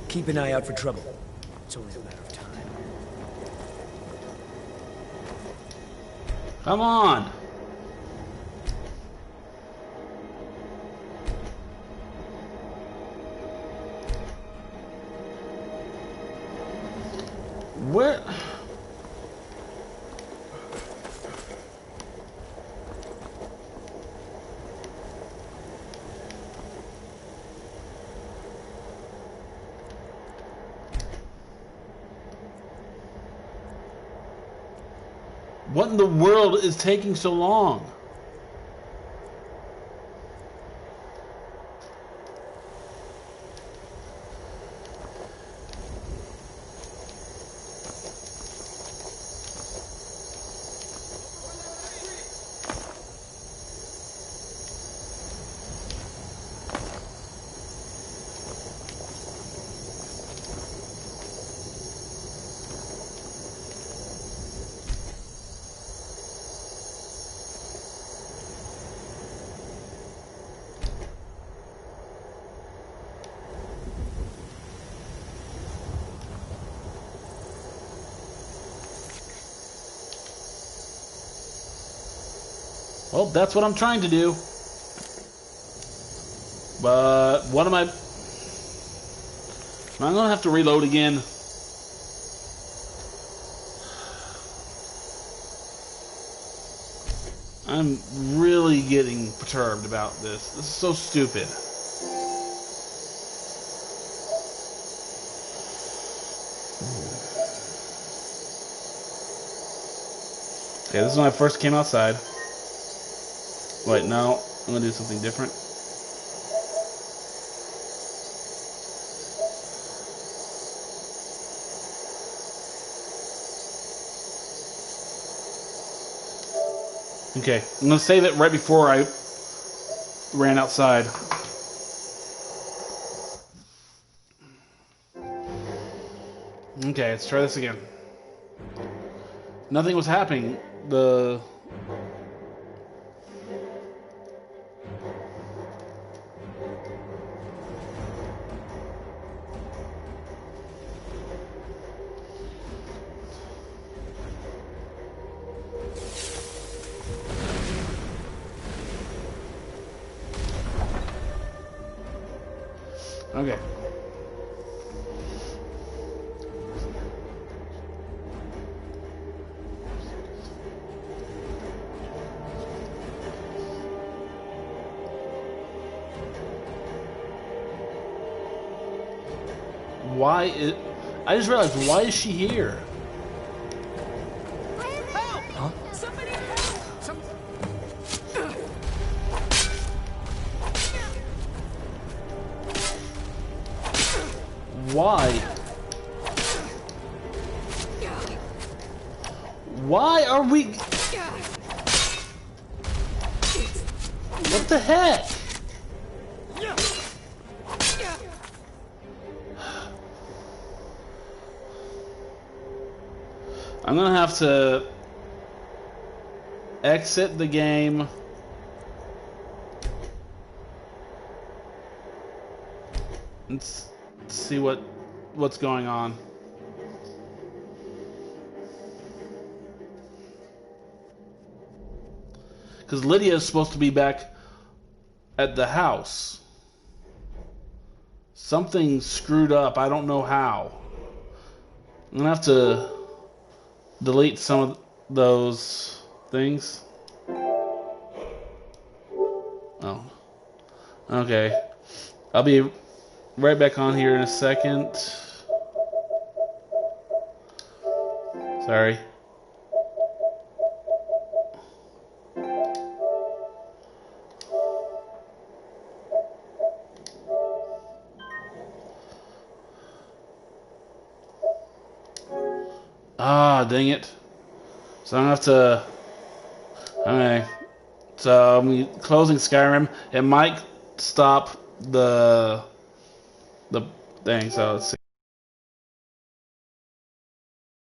Keep an eye out for trouble. It's only a matter of time. Come on. Where? What in the world is taking so long? Well, that's what I'm trying to do. But what am I... I'm gonna have to reload again. I'm really getting perturbed about this. This is so stupid. Okay, this is when I first came outside. Wait, no. I'm gonna do something different. Okay, I'm gonna save it right before I ran outside. Okay, let's try this again. Nothing was happening. Okay. Why is... I just realized, why is she here? Huh? Somebody help! Why? Why are we... What the heck? I'm gonna have to exit the game. Let's see what's going on. Because Lydia is supposed to be back at the house. Something screwed up. I don't know how. I'm gonna have to delete some of those things. Oh. Okay. I'll be right back on here in a second. Sorry. Ah, dang it. So I'm gonna have to... Okay. So I'm closing Skyrim. It might stop the thing, so let's see.